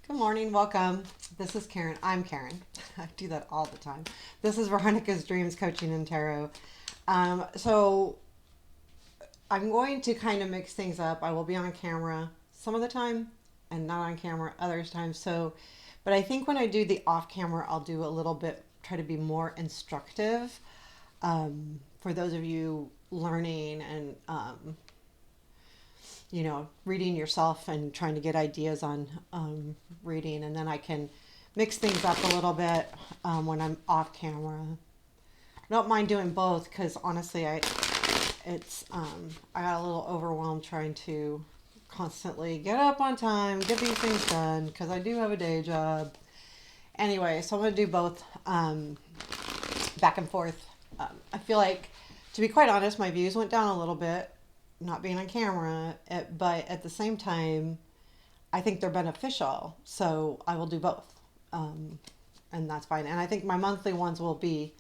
Good morning, welcome. This is Karen. I'm Karen. I do that all the time. This is Veronica's Dreams Coaching and Tarot. So I'm going to kind of mix things up. I will be on camera some of the time and not on camera other times. But I think when I do the off camera, I'll do a little bit, try to be more instructive for those of you learning and reading yourself and trying to get ideas on reading, and then I can mix things up a little bit when I'm off camera. I don't mind doing both because honestly, I got a little overwhelmed trying to constantly get up on time, get these things done because I do have a day job. Anyway, so I'm gonna do both back and forth. I feel like, to be quite honest, my views went down a little bit not being on camera, but at the same time, I think they're beneficial. So I will do both. And that's fine. And I think my monthly ones will be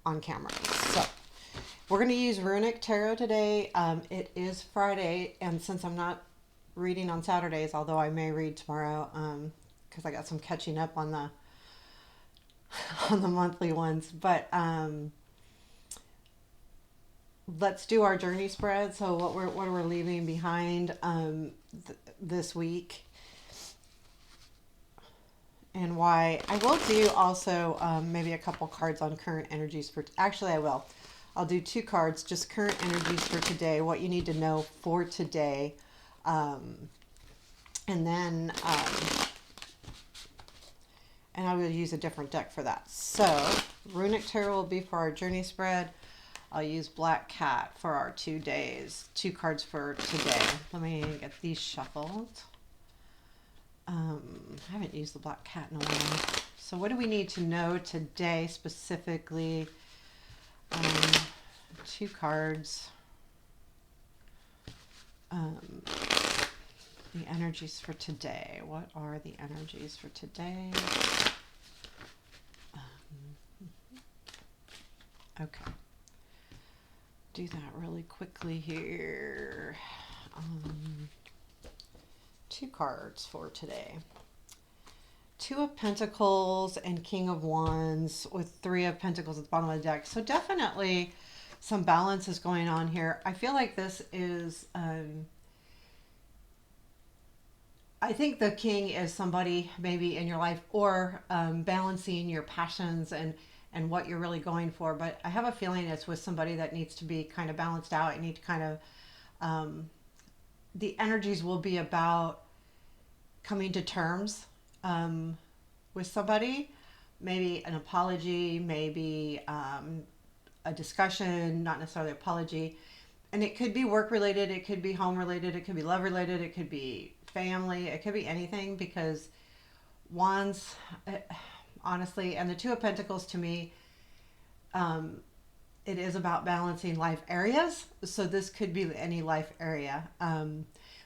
on camera. So we're going to use Runic Tarot today. It is Friday. And since I'm not reading on Saturdays, although I may read tomorrow, because I got some catching up on the on the monthly ones. But let's do our journey spread. So what we're leaving behind this week, and why. I will do also maybe a couple cards on current energies for. Actually, I will. I'll do two cards, just current energies for today. What you need to know for today, and then and I will use a different deck for that. So Runic Tarot will be for our journey spread. I'll use Black Cat for our 2 days. Two cards for today. Let me get these shuffled. I haven't used the Black Cat in a while. So what do we need to know today specifically? Two cards. The energies for today. What are the energies for today? Okay. Do that really quickly here. Two cards for today. Two of Pentacles and King of Wands with Three of Pentacles at the bottom of the deck. So definitely some balance is going on here. I feel like this is, I think the King is somebody maybe in your life, or balancing your passions and what you're really going for. But I have a feeling it's with somebody that needs to be kind of balanced out. You need to kind of, the energies will be about coming to terms with somebody, maybe an apology, maybe a discussion, not necessarily apology. And it could be work related, it could be home related, it could be love related, it could be family, it could be anything, because wands, honestly, and the Two of Pentacles to me, it is about balancing life areas. So this could be any life area.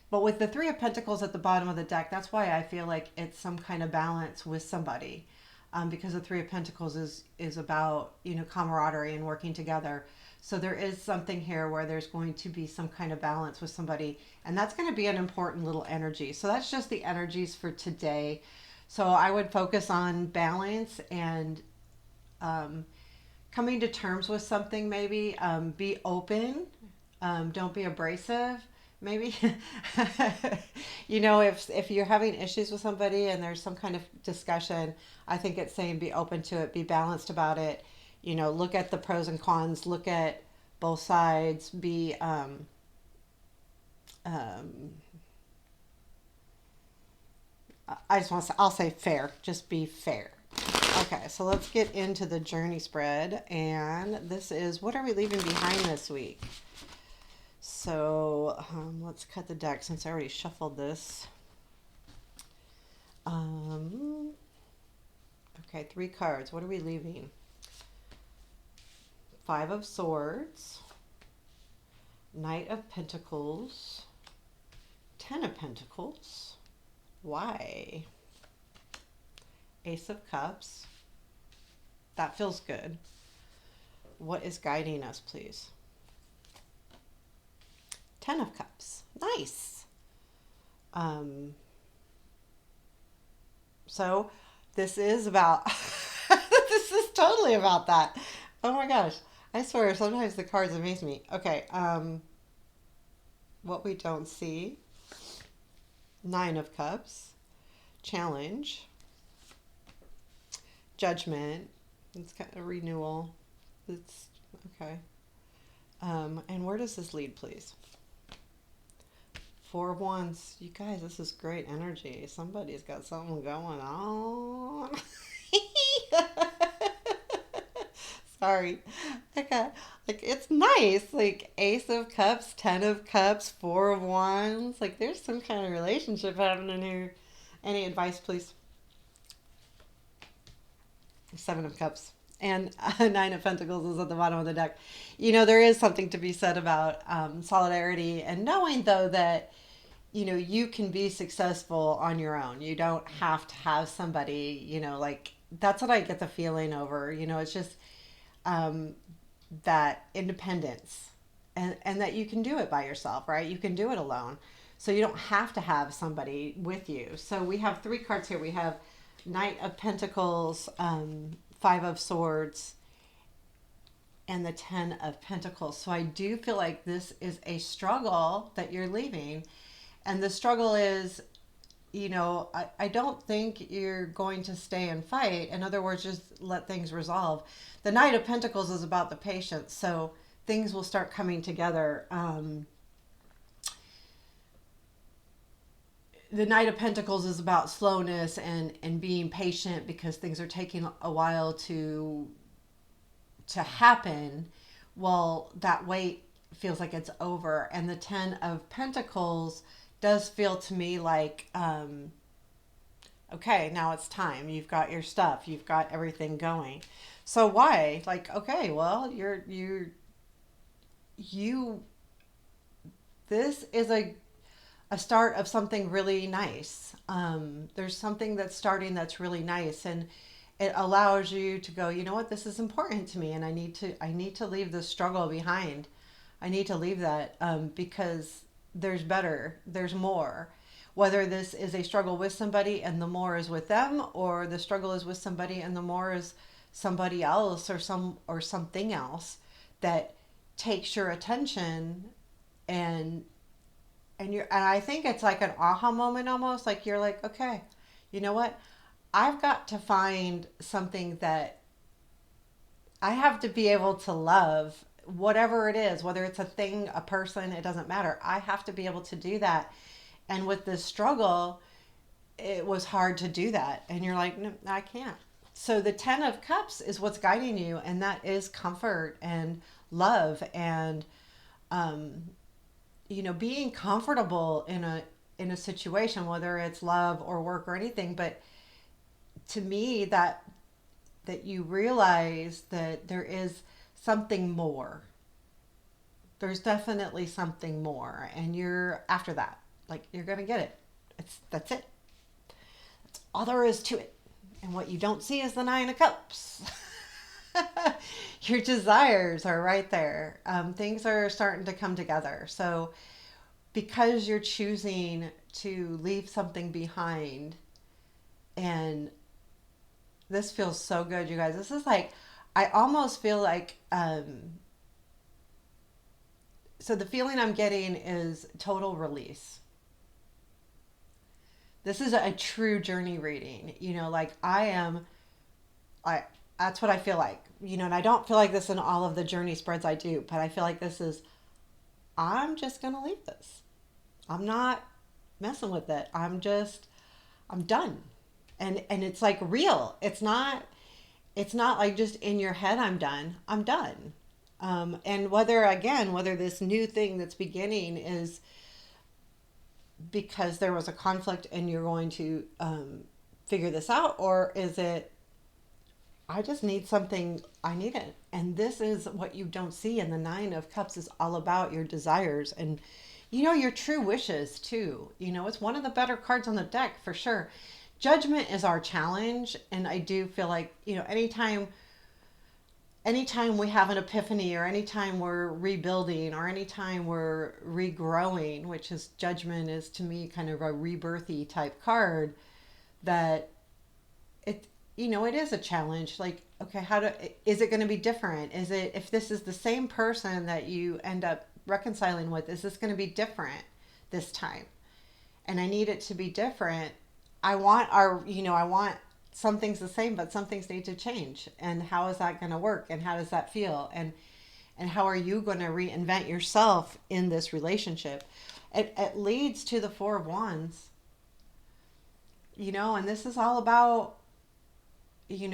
But with the Three of Pentacles at the bottom of the deck, that's why I feel like it's some kind of balance with somebody. Because the Three of Pentacles is about, camaraderie and working together. So there is something here where there's going to be some kind of balance with somebody. And that's going to be an important little energy. So that's just the energies for today. So I would focus on balance and coming to terms with something, maybe. Be open. Don't be abrasive. Maybe, if you're having issues with somebody and there's some kind of discussion, I think it's saying be open to it, be balanced about it. Look at the pros and cons, look at both sides, be, I just want to say, I'll say fair, just be fair. Okay, so let's get into the journey spread. And this is, what are we leaving behind this week? So let's cut the deck since I already shuffled this. Okay, three cards. What are we leaving? Five of Swords, Knight of Pentacles, Ten of Pentacles. Why? Ace of Cups. That feels good. What is guiding us, please? Ten of Cups. Nice. So this is about, this is totally about that. Oh my gosh. I swear, sometimes the cards amaze me. Okay, what we don't see, Nine of Cups, challenge, judgment. It's kind of renewal. It's okay. And where does this lead, please? Four of Wands. You guys, this is great energy. Somebody's got something going on. Sorry. Okay. Like it's nice. Like Ace of Cups, Ten of Cups, Four of Wands. Like there's some kind of relationship happening here. Any advice, please? Seven of Cups. And Nine of Pentacles is at the bottom of the deck. You know, there is something to be said about solidarity and knowing, though, that, you know, you can be successful on your own. You don't have to have somebody, you know, like that's what I get the feeling over. You know, it's just um, that independence and that you can do it by yourself, right? You can do it alone. So you don't have to have somebody with you. So we have three cards here. We have Knight of Pentacles, Five of Swords, and the Ten of Pentacles. So I do feel like this is a struggle that you're leaving. And the struggle is, you know, I don't think you're going to stay and fight. In other words, just let things resolve. The Knight of Pentacles is about the patience. So things will start coming together. The Knight of Pentacles is about slowness and being patient because things are taking a while to happen. Well, that wait feels like it's over. And the Ten of Pentacles does feel to me like, okay, now it's time. You've got your stuff. You've got everything going. So why? Like, okay, well, you, this is a start of something really nice. There's something that's starting that's really nice, and it allows you to go, you know what, this is important to me, and I need to leave this struggle behind. I need to leave that because there's better, there's more. Whether this is a struggle with somebody and the more is with them, or the struggle is with somebody and the more is somebody else or something else that takes your attention and and I think it's like an aha moment almost, like you're like, okay, you know what, I've got to find something that I have to be able to love, whatever it is, whether it's a thing, a person, it doesn't matter. I have to be able to do that. And with this struggle, it was hard to do that, and you're like, no, I can't. So the Ten of Cups is what's guiding you, and that is comfort and love and um, you know, being comfortable in a situation, whether it's love or work or anything. But to me, that you realize that there is something more. There's definitely something more, and you're after that. Like you're gonna get it. That's it. That's all there is to it. And what you don't see is the Nine of Cups. Your desires are right there. Things are starting to come together. So because you're choosing to leave something behind, and this feels so good, you guys. This is like, I almost feel like, so the feeling I'm getting is total release. This is a true journey reading. You know, like I, that's what I feel like. You know, and I don't feel like this in all of the journey spreads I do, but I feel like this is, I'm just going to leave this. I'm not messing with it. I'm done. And it's like real. It's not like just in your head, I'm done. I'm done. And whether this new thing that's beginning is because there was a conflict and you're going to figure this out, or is it, I just need something, I need it. And this is what you don't see. And the Nine of Cups is all about your desires and, you know, your true wishes too. You know, it's one of the better cards on the deck for sure. Judgment is our challenge. And I do feel like, you know, anytime we have an epiphany, or anytime we're rebuilding, or anytime we're regrowing, which is, judgment is to me kind of a rebirthy type card, that it, it is a challenge. Like, okay, is it going to be different? Is it, if this is the same person that you end up reconciling with, is this going to be different this time? And I need it to be different. I want some things the same, but some things need to change. And how is that going to work? And how does that feel? And how are you going to reinvent yourself in this relationship? It leads to the Four of Wands, and this is all about,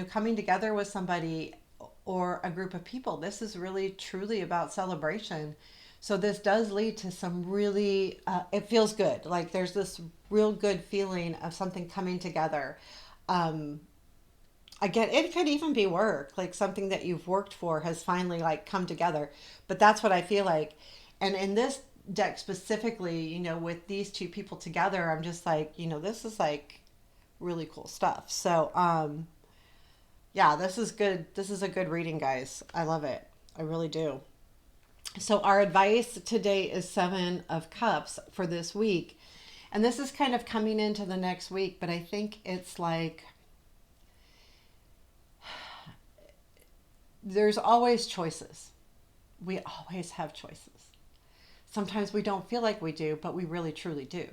coming together with somebody or a group of people. This is really truly about celebration. So this does lead to some really, it feels good. Like there's this real good feeling of something coming together. Um, Again, it could even be work, like something that you've worked for has finally like come together. But that's what I feel like. And in this deck specifically, with these two people together, I'm just like, this is like really cool stuff. So, yeah, this is good. This is a good reading, guys. I love it. I really do. So, our advice today is Seven of Cups for this week. And this is kind of coming into the next week, but I think it's like there's always choices. We always have choices. Sometimes we don't feel like we do, but we really truly do.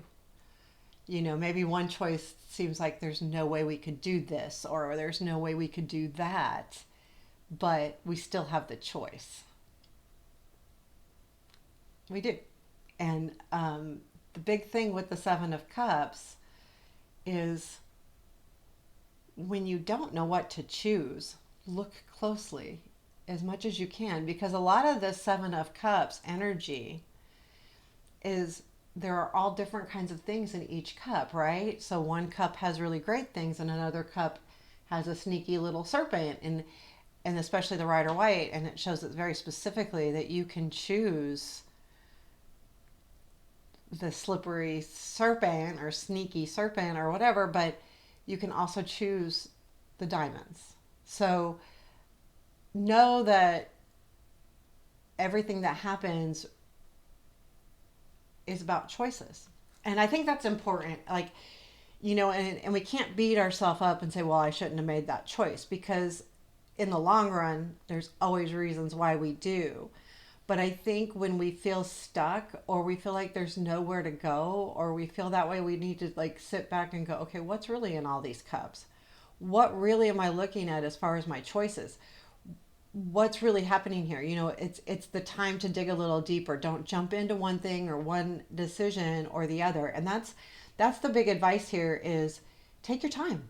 Maybe one choice seems like there's no way we could do this or there's no way we could do that, but we still have the choice. We do. And the big thing with the Seven of Cups is when you don't know what to choose, look closely as much as you can, because a lot of the Seven of Cups energy is there are all different kinds of things in each cup, right? So one cup has really great things and another cup has a sneaky little serpent, and especially the Rider White, and it shows it very specifically that you can choose the slippery serpent or sneaky serpent or whatever, but you can also choose the diamonds. So know that everything that happens is about choices. And I think that's important. Like, and we can't beat ourselves up and say, well, I shouldn't have made that choice, because in the long run, there's always reasons why we do. But I think when we feel stuck or we feel like there's nowhere to go or we feel that way, we need to like sit back and go, okay, what's really in all these cups? What really am I looking at as far as my choices? What's really happening here? It's the time to dig a little deeper. Don't jump into one thing or one decision or the other. And that's the big advice here is take your time.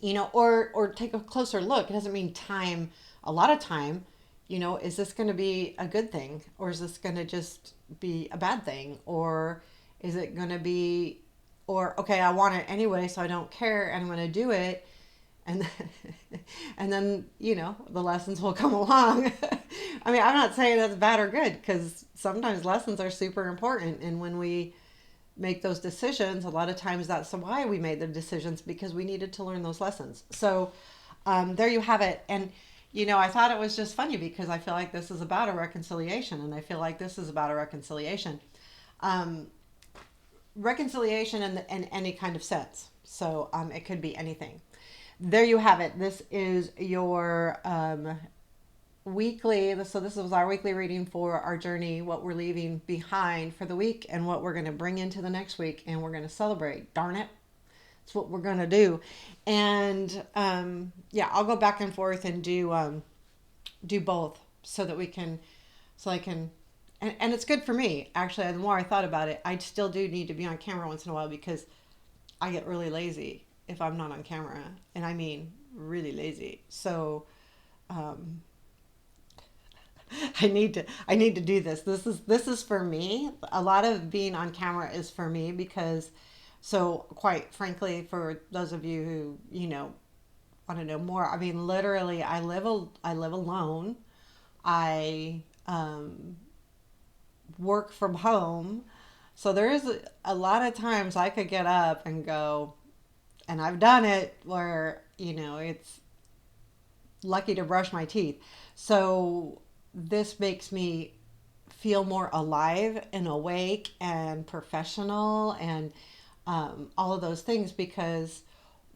Or take a closer look. It doesn't mean time, a lot of time. Is this going to be a good thing or is this going to just be a bad thing? Or is it going to be, or, okay, I want it anyway, so I don't care and I'm going to do it. And then, and then, the lessons will come along. I mean, I'm not saying that's bad or good, because sometimes lessons are super important. And when we make those decisions, a lot of times that's why we made the decisions, because we needed to learn those lessons. So there you have it. And I thought it was just funny because I feel like this is about a reconciliation, and I feel like this is about a reconciliation. Reconciliation in any kind of sense. So it could be anything. There you have it. This is your weekly. So this was our weekly reading for our journey, what we're leaving behind for the week and what we're going to bring into the next week, and we're going to celebrate. Darn it. That's what we're going to do. And yeah, I'll go back and forth and do both so that we can, so I can, and it's good for me. Actually, the more I thought about it, I still do need to be on camera once in a while because I get really lazy if I'm not on camera, and I mean really lazy. So I need to do this. This is for me. A lot of being on camera is for me because, so quite frankly, for those of you who want to know more, I mean literally I live alone. I work from home. So there is a lot of times I could get up and go, and I've done it where, it's lucky to brush my teeth. So this makes me feel more alive and awake and professional and all of those things, because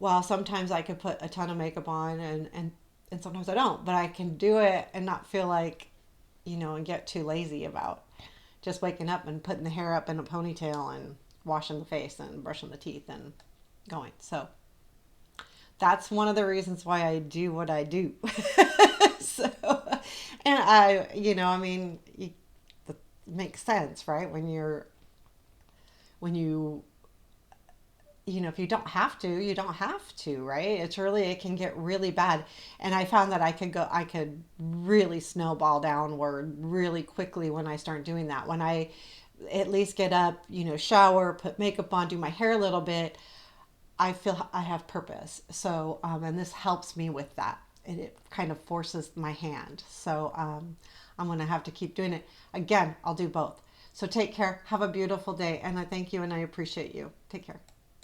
Well, sometimes I could put a ton of makeup on and sometimes I don't, but I can do it and not feel like, and get too lazy about just waking up and putting the hair up in a ponytail and washing the face and brushing the teeth and going. So that's one of the reasons why I do what I do. So, and I mean, it makes sense, right? When if you don't have to, you don't have to, right? It can get really bad. And I found that I could really snowball downward really quickly when I start doing that. When I at least get up, shower, put makeup on, do my hair a little bit, I feel I have purpose. So, and this helps me with that. And it kind of forces my hand. So, I'm going to have to keep doing it. Again, I'll do both. So take care. Have a beautiful day. And I thank you and I appreciate you. Take care.